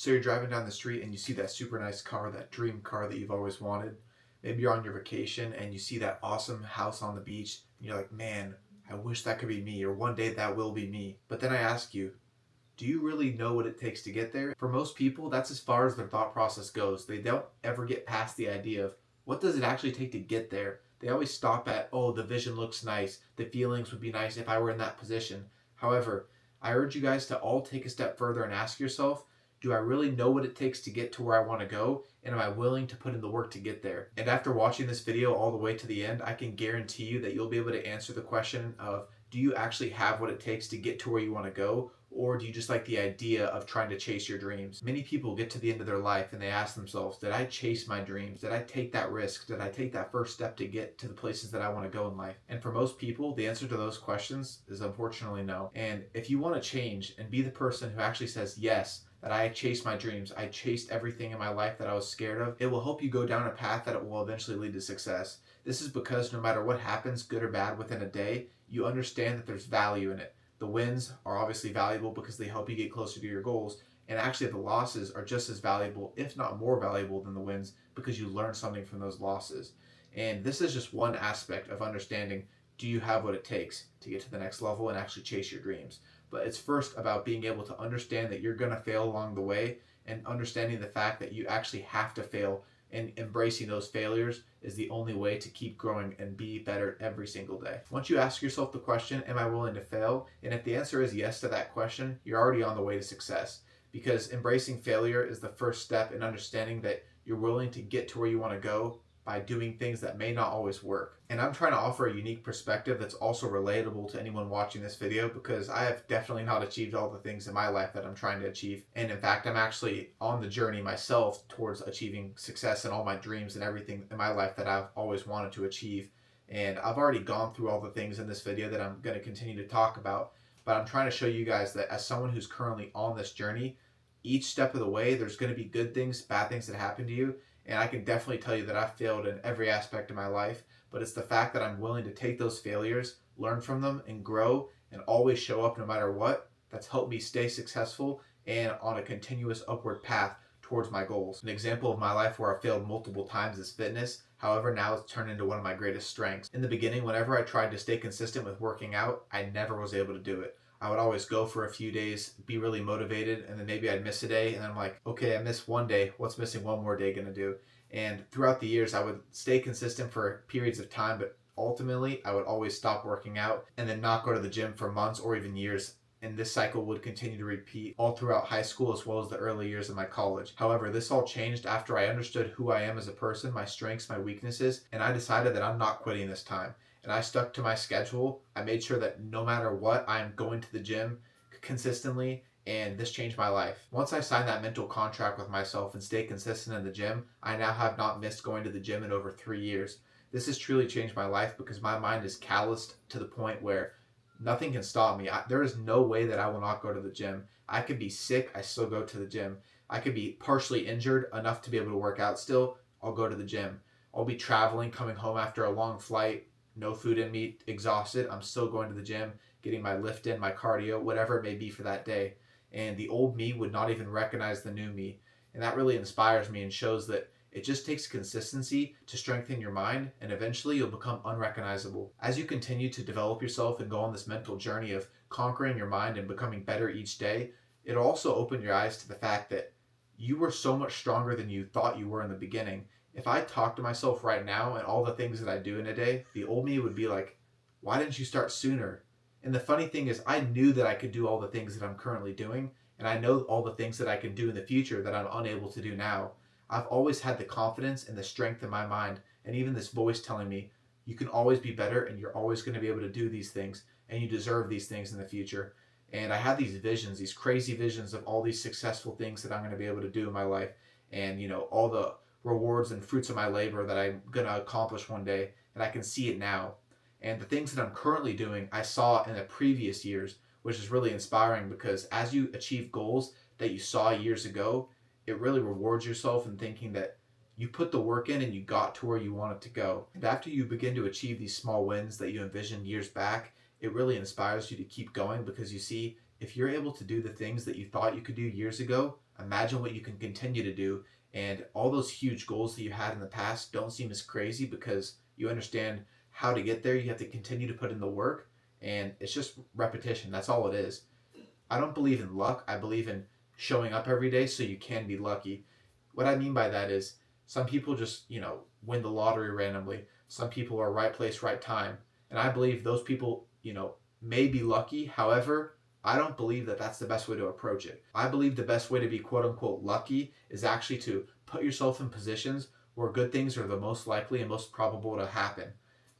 So you're driving down the street and you see that super nice car, that dream car that you've always wanted. Maybe you're on your vacation and you see that awesome house on the beach and you're like, man, I wish that could be me, or one day that will be me. But then I ask you, do you really know what it takes to get there? For most people, that's as far as their thought process goes. They don't ever get past the idea of what does it actually take to get there. They always stop at, oh, the vision looks nice, the feelings would be nice if I were in that position. However, I urge you guys to all take a step further and ask yourself, do I really know what it takes to get to where I want to go? And am I willing to put in the work to get there? And after watching this video all the way to the end, I can guarantee you that you'll be able to answer the question of, do you actually have what it takes to get to where you want to go? Or do you just like the idea of trying to chase your dreams? Many people get to the end of their life and they ask themselves, did I chase my dreams? Did I take that risk? Did I take that first step to get to the places that I want to go in life? And for most people, the answer to those questions is unfortunately no. And if you want to change and be the person who actually says yes, that I chased my dreams, I chased everything in my life that I was scared of, it will help you go down a path that it will eventually lead to success. This is because no matter what happens, good or bad, within a day, you understand that there's value in it. The wins are obviously valuable because they help you get closer to your goals, and actually the losses are just as valuable, if not more valuable than the wins, because you learn something from those losses. And this is just one aspect of understanding, do you have what it takes to get to the next level and actually chase your dreams? But it's first about being able to understand that you're going to fail along the way, and understanding the fact that you actually have to fail, and embracing those failures is the only way to keep growing and be better every single day. Once you ask yourself the question, am I willing to fail? And if the answer is yes to that question, you're already on the way to success. Because embracing failure is the first step in understanding that you're willing to get to where you want to go by doing things that may not always work. And I'm trying to offer a unique perspective that's also relatable to anyone watching this video, because I have definitely not achieved all the things in my life that I'm trying to achieve. And in fact, I'm actually on the journey myself towards achieving success in all my dreams and everything in my life that I've always wanted to achieve. And I've already gone through all the things in this video that I'm going to continue to talk about. But I'm trying to show you guys that as someone who's currently on this journey, each step of the way, there's going to be good things, bad things that happen to you. And I can definitely tell you that I've failed in every aspect of my life, but it's the fact that I'm willing to take those failures, learn from them, and grow, and always show up no matter what, that's helped me stay successful and on a continuous upward path towards my goals. An example of my life where I failed multiple times is fitness. However, now it's turned into one of my greatest strengths. In the beginning, whenever I tried to stay consistent with working out, I never was able to do it. I would always go for a few days, be really motivated, and then maybe I'd miss a day, and then I'm like, okay, I missed one day. What's missing one more day gonna do? And throughout the years, I would stay consistent for periods of time, but ultimately, I would always stop working out and then not go to the gym for months or even years. And this cycle would continue to repeat all throughout high school as well as the early years of my college. However, this all changed after I understood who I am as a person, my strengths, my weaknesses, and I decided that I'm not quitting this time. And I stuck to my schedule. I made sure that no matter what, I'm going to the gym consistently, and this changed my life. Once I signed that mental contract with myself and stayed consistent in the gym, I now have not missed going to the gym in over 3 years. This has truly changed my life because my mind is calloused to the point where nothing can stop me. There is no way that I will not go to the gym. I could be sick, I still go to the gym. I could be partially injured enough to be able to work out still, I'll go to the gym. I'll be traveling, coming home after a long flight, no food in me, exhausted, I'm still going to the gym, getting my lift in, my cardio, whatever it may be for that day. And the old me would not even recognize the new me. And that really inspires me and shows that it just takes consistency to strengthen your mind, and eventually you'll become unrecognizable. As you continue to develop yourself and go on this mental journey of conquering your mind and becoming better each day, it'll also open your eyes to the fact that you were so much stronger than you thought you were in the beginning. If I talk to myself right now and all the things that I do in a day, the old me would be like, why didn't you start sooner? And the funny thing is, I knew that I could do all the things that I'm currently doing, and I know all the things that I can do in the future that I'm unable to do now. I've always had the confidence and the strength in my mind, and even this voice telling me, you can always be better, and you're always going to be able to do these things, and you deserve these things in the future. And I have these visions, these crazy visions of all these successful things that I'm going to be able to do in my life, and all the rewards and fruits of my labor that I'm going to accomplish one day, and I can see it now. And the things that I'm currently doing, I saw in the previous years, which is really inspiring because as you achieve goals that you saw years ago, it really rewards yourself in thinking that you put the work in and you got to where you wanted to go. And after you begin to achieve these small wins that you envisioned years back, it really inspires you to keep going because you see, if you're able to do the things that you thought you could do years ago, Imagine what you can continue to do. And all those huge goals that you had in the past don't seem as crazy because you understand how to get there. You have to continue to put in the work, and it's just repetition. That's all it is. I don't believe in luck. I believe in showing up every day so you can be lucky. What I mean by that is some people just, win the lottery randomly. Some people are right place, right time. And I believe those people, may be lucky. However, I don't believe that that's the best way to approach it. I believe the best way to be quote unquote lucky is actually to put yourself in positions where good things are the most likely and most probable to happen.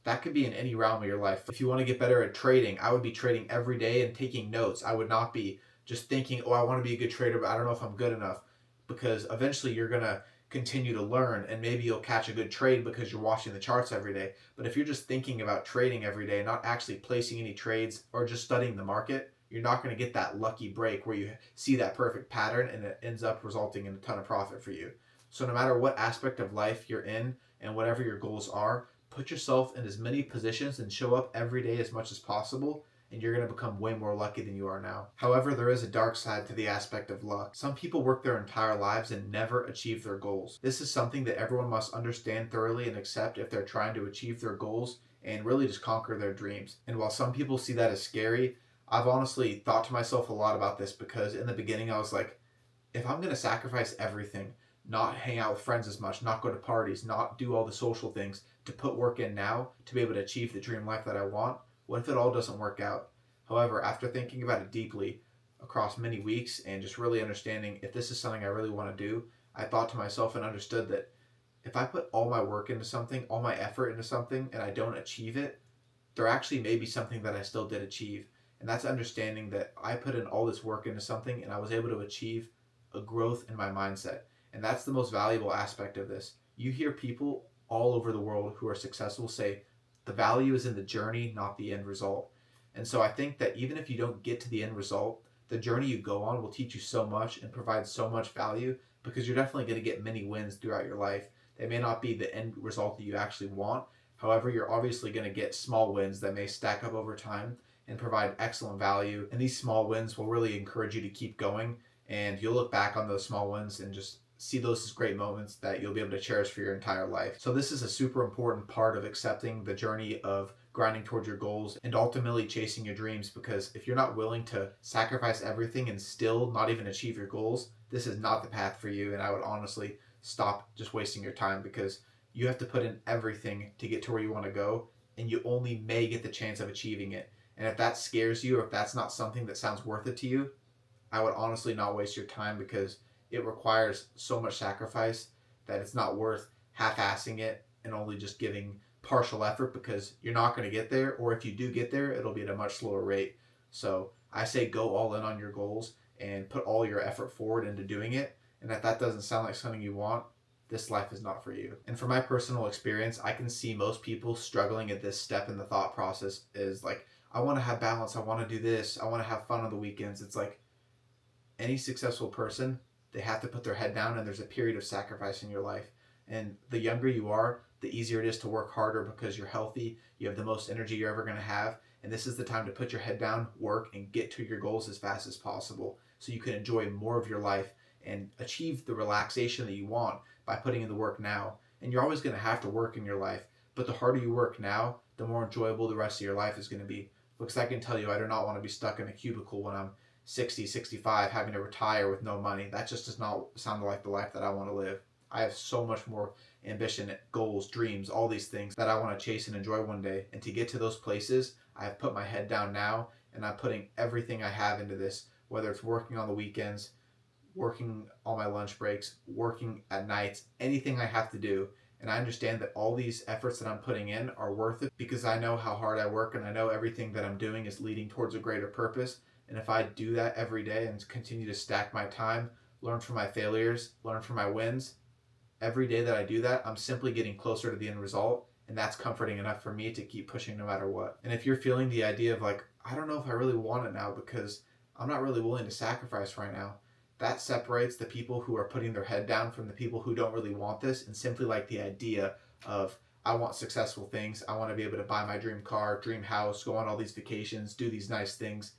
That could be in any realm of your life. If you want to get better at trading, I would be trading every day and taking notes. I would not be just thinking, oh, I want to be a good trader, but I don't know if I'm good enough. Because eventually you're going to continue to learn and maybe you'll catch a good trade because you're watching the charts every day. But if you're just thinking about trading every day, not actually placing any trades or just studying the market, you're not going to get that lucky break where you see that perfect pattern and it ends up resulting in a ton of profit for you. So no matter what aspect of life you're in and whatever your goals are, put yourself in as many positions and show up every day as much as possible, and you're going to become way more lucky than you are now. However, there is a dark side to the aspect of luck. Some people work their entire lives and never achieve their goals. This is something that everyone must understand thoroughly and accept if they're trying to achieve their goals and really just conquer their dreams. And while some people see that as scary, I've honestly thought to myself a lot about this because in the beginning I was like, if I'm going to sacrifice everything, not hang out with friends as much, not go to parties, not do all the social things to put work in now to be able to achieve the dream life that I want, what if it all doesn't work out? However, after thinking about it deeply across many weeks and just really understanding if this is something I really want to do, I thought to myself and understood that if I put all my work into something, all my effort into something, and I don't achieve it, there actually may be something that I still did achieve. And that's understanding that I put in all this work into something and I was able to achieve a growth in my mindset. And that's the most valuable aspect of this. You hear people all over the world who are successful say the value is in the journey, not the end result. And so I think that even if you don't get to the end result, the journey you go on will teach you so much and provide so much value because you're definitely going to get many wins throughout your life. They may not be the end result that you actually want. However, you're obviously going to get small wins that may stack up over time and provide excellent value. And these small wins will really encourage you to keep going. And you'll look back on those small wins and just see those as great moments that you'll be able to cherish for your entire life. So this is a super important part of accepting the journey of grinding towards your goals and ultimately chasing your dreams, because if you're not willing to sacrifice everything and still not even achieve your goals, this is not the path for you. And I would honestly stop just wasting your time because you have to put in everything to get to where you want to go, and you only may get the chance of achieving it. And if that scares you or if that's not something that sounds worth it to you, I would honestly not waste your time because it requires so much sacrifice that it's not worth half-assing it and only just giving partial effort because you're not going to get there, or if you do get there, it'll be at a much slower rate. So I say go all in on your goals and put all your effort forward into doing it. And if that doesn't sound like something you want, this life is not for you. And from my personal experience, I can see most people struggling at this step in the thought process is like, I want to have balance. I want to do this. I want to have fun on the weekends. It's like any successful person, they have to put their head down and there's a period of sacrifice in your life. And the younger you are, the easier it is to work harder because you're healthy, you have the most energy you're ever going to have, and this is the time to put your head down, work, and get to your goals as fast as possible so you can enjoy more of your life and achieve the relaxation that you want by putting in the work now. And you're always going to have to work in your life, but the harder you work now, the more enjoyable the rest of your life is going to be. Because I can tell you, I do not want to be stuck in a cubicle when I'm 60, 65, having to retire with no money. That just does not sound like the life that I want to live. I have so much more ambition, goals, dreams, all these things that I want to chase and enjoy one day. And to get to those places, I have put my head down now and I'm putting everything I have into this, whether it's working on the weekends, working on my lunch breaks, working at nights, anything I have to do. And I understand that all these efforts that I'm putting in are worth it because I know how hard I work and I know everything that I'm doing is leading towards a greater purpose. And if I do that every day and continue to stack my time, learn from my failures, learn from my wins, every day that I do that, I'm simply getting closer to the end result. And that's comforting enough for me to keep pushing no matter what. And if you're feeling the idea of like, I don't know if I really want it now because I'm not really willing to sacrifice right now, that separates the people who are putting their head down from the people who don't really want this and simply like the idea of, I want successful things. I want to be able to buy my dream car, dream house, go on all these vacations, do these nice things.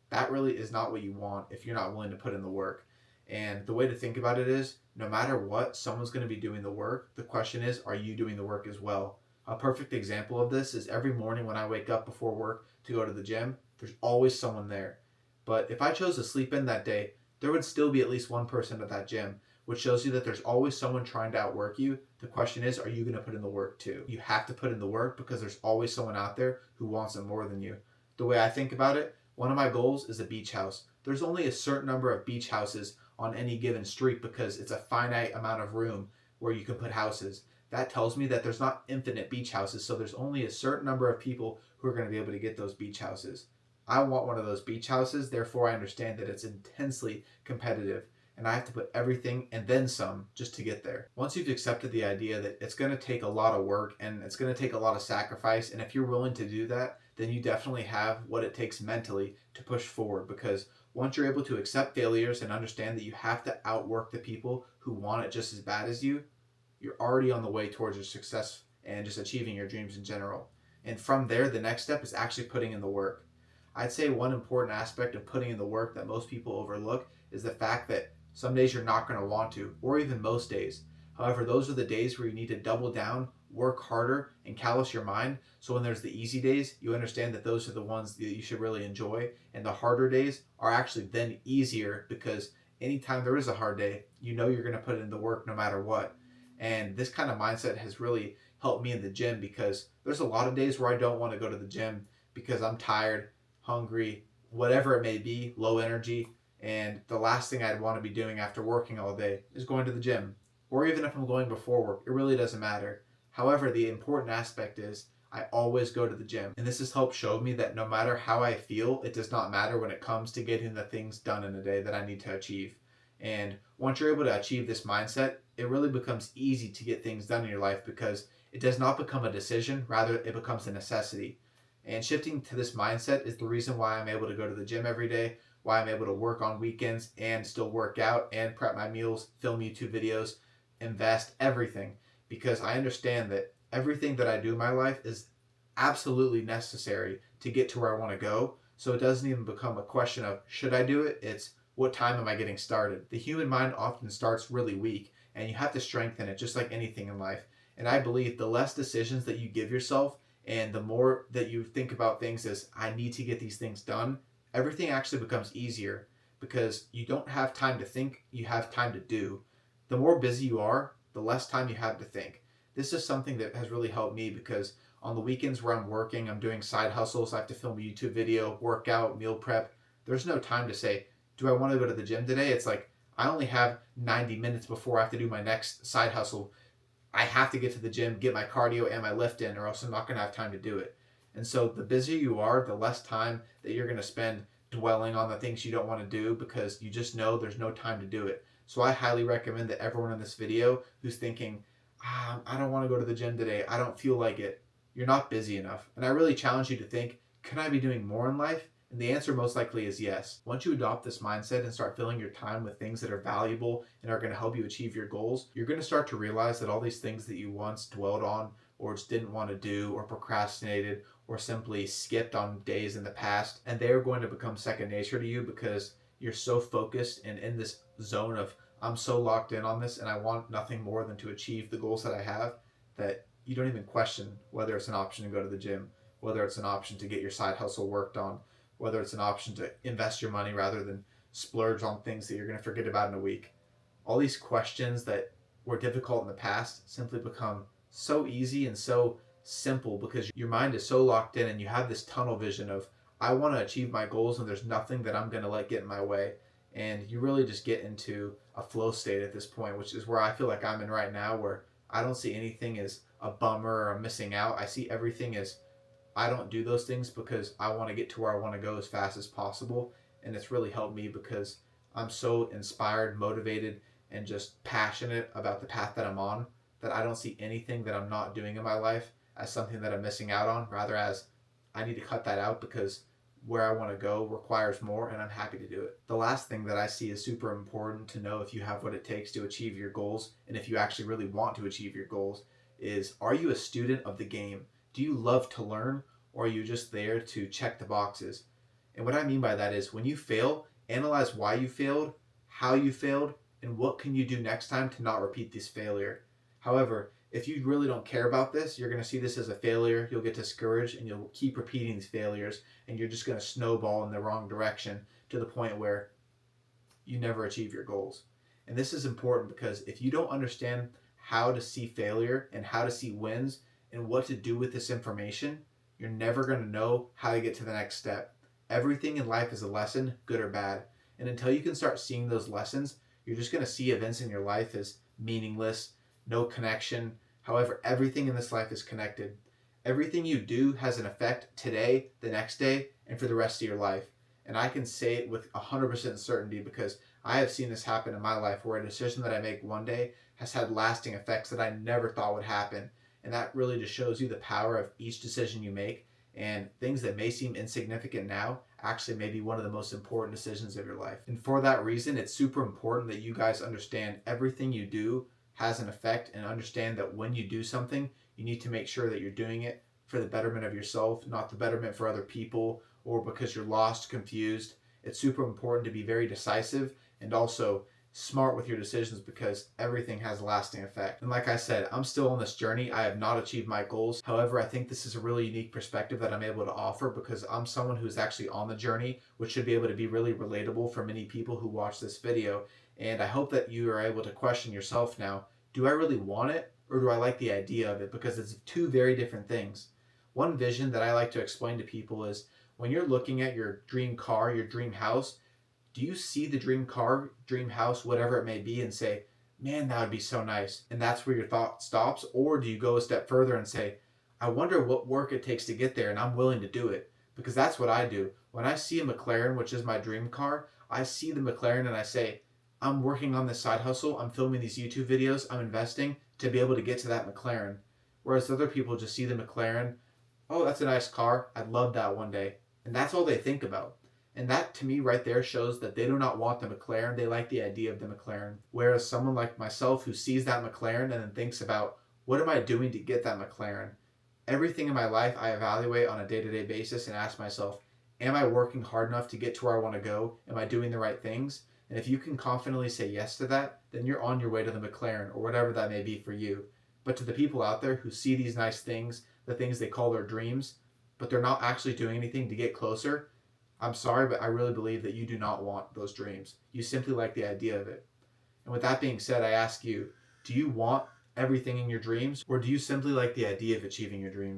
That really is not what you want if you're not willing to put in the work. And the way to think about it is no matter what, someone's going to be doing the work. The question is, are you doing the work as well? A perfect example of this is every morning when I wake up before work to go to the gym, there's always someone there. But if I chose to sleep in that day, there would still be at least one person at that gym, which shows you that there's always someone trying to outwork you. The question is, are you going to put in the work too? You have to put in the work because there's always someone out there who wants it more than you. The way I think about it, one of my goals is a beach house. There's only a certain number of beach houses on any given street because it's a finite amount of room where you can put houses. That tells me that there's not infinite beach houses, so there's only a certain number of people who are going to be able to get those beach houses. I want one of those beach houses, therefore I understand that it's intensely competitive and I have to put everything and then some just to get there. Once you've accepted the idea that it's going to take a lot of work and it's going to take a lot of sacrifice, and if you're willing to do that, then you definitely have what it takes mentally to push forward, because once you're able to accept failures and understand that you have to outwork the people who want it just as bad as you, you're already on the way towards your success and just achieving your dreams in general. And from there, the next step is actually putting in the work. I'd say one important aspect of putting in the work that most people overlook is the fact that some days you're not going to want to, or even most days. However, those are the days where you need to double down, work harder, and callous your mind. So when there's the easy days, you understand that those are the ones that you should really enjoy. And the harder days are actually then easier because anytime there is a hard day, you know you're going to put in the work no matter what. And this kind of mindset has really helped me in the gym, because there's a lot of days where I don't want to go to the gym because I'm tired, hungry, whatever it may be, low energy. And the last thing I'd want to be doing after working all day is going to the gym. Or even if I'm going before work, it really doesn't matter. However, the important aspect is I always go to the gym. And this has helped show me that no matter how I feel, it does not matter when it comes to getting the things done in a day that I need to achieve. And once you're able to achieve this mindset, it really becomes easy to get things done in your life because it does not become a decision, rather it becomes a necessity. And shifting to this mindset is the reason why I'm able to go to the gym every day, why I'm able to work on weekends and still work out and prep my meals, film YouTube videos, invest, everything. Because I understand that everything that I do in my life is absolutely necessary to get to where I want to go. So it doesn't even become a question of should I do it? It's what time am I getting started? The human mind often starts really weak and you have to strengthen it just like anything in life. And I believe the less decisions that you give yourself and the more that you think about things as I need to get these things done, everything actually becomes easier because you don't have time to think, you have time to do. The more busy you are, the less time you have to think. This is something that has really helped me because on the weekends where I'm working, I'm doing side hustles, I have to film a YouTube video, work out, meal prep. There's no time to say, do I want to go to the gym today? It's like, I only have 90 minutes before I have to do my next side hustle. I have to get to the gym, get my cardio and my lift in, or else I'm not going to have time to do it. And so the busier you are, the less time that you're going to spend dwelling on the things you don't want to do because you just know there's no time to do it. So I highly recommend that everyone in this video who's thinking, I don't want to go to the gym today, I don't feel like it, you're not busy enough. And I really challenge you to think, can I be doing more in life? And the answer most likely is yes. Once you adopt this mindset and start filling your time with things that are valuable and are going to help you achieve your goals, you're going to start to realize that all these things that you once dwelled on or just didn't want to do or procrastinated or simply skipped on days in the past, and they're going to become second nature to you because you're so focused and in this zone of I'm so locked in on this and I want nothing more than to achieve the goals that I have, that you don't even question whether it's an option to go to the gym, whether it's an option to get your side hustle worked on, whether it's an option to invest your money rather than splurge on things that you're going to forget about in a week. All these questions that were difficult in the past simply become so easy and so simple because your mind is so locked in and you have this tunnel vision of I want to achieve my goals and there's nothing that I'm going to let get in my way. And you really just get into a flow state at this point, which is where I feel like I'm in right now, where I don't see anything as a bummer or a missing out. I see everything as I don't do those things because I want to get to where I want to go as fast as possible. And it's really helped me because I'm so inspired, motivated, and just passionate about the path that I'm on that I don't see anything that I'm not doing in my life as something that I'm missing out on, rather as I need to cut that out because where I want to go requires more and I'm happy to do it. The last thing that I see is super important to know if you have what it takes to achieve your goals and if you actually really want to achieve your goals is, are you a student of the game? Do you love to learn, or are you just there to check the boxes? And what I mean by that is when you fail, analyze why you failed, how you failed, and what can you do next time to not repeat this failure. However, if you really don't care about this, you're going to see this as a failure, you'll get discouraged, and you'll keep repeating these failures, and you're just going to snowball in the wrong direction to the point where you never achieve your goals. And this is important because if you don't understand how to see failure and how to see wins and what to do with this information, you're never going to know how to get to the next step. Everything in life is a lesson, good or bad. And until you can start seeing those lessons, you're just going to see events in your life as meaningless, no connection. However, everything in this life is connected. Everything you do has an effect today, the next day, and for the rest of your life. And I can say it with 100% certainty because I have seen this happen in my life where a decision that I make one day has had lasting effects that I never thought would happen. And that really just shows you the power of each decision you make, and things that may seem insignificant now actually may be one of the most important decisions of your life. And for that reason, it's super important that you guys understand everything you do has an effect, and understand that when you do something, you need to make sure that you're doing it for the betterment of yourself, not the betterment for other people or because you're lost, confused. It's super important to be very decisive and also smart with your decisions because everything has a lasting effect. And like I said, I'm still on this journey. I have not achieved my goals. However, I think this is a really unique perspective that I'm able to offer because I'm someone who's actually on the journey, which should be able to be really relatable for many people who watch this video. And I hope that you are able to question yourself now. Do I really want it, or do I like the idea of it? Because it's two very different things. One vision that I like to explain to people is when you're looking at your dream car, your dream house, do you see the dream car, dream house, whatever it may be, and say, man, that would be so nice? And that's where your thought stops? Or do you go a step further and say, I wonder what work it takes to get there, and I'm willing to do it? Because that's what I do. When I see a McLaren, which is my dream car, I see the McLaren and I say, I'm working on this side hustle, I'm filming these YouTube videos, I'm investing to be able to get to that McLaren. Whereas other people just see the McLaren, oh, that's a nice car, I'd love that one day. And that's all they think about. And that to me right there shows that they do not want the McLaren, they like the idea of the McLaren. Whereas someone like myself who sees that McLaren and then thinks about, what am I doing to get that McLaren? Everything in my life I evaluate on a day-to-day basis and ask myself, am I working hard enough to get to where I want to go? Am I doing the right things? And if you can confidently say yes to that, then you're on your way to the McLaren or whatever that may be for you. But to the people out there who see these nice things, the things they call their dreams, but they're not actually doing anything to get closer, I'm sorry, but I really believe that you do not want those dreams. You simply like the idea of it. And with that being said, I ask you, do you want everything in your dreams, or do you simply like the idea of achieving your dreams?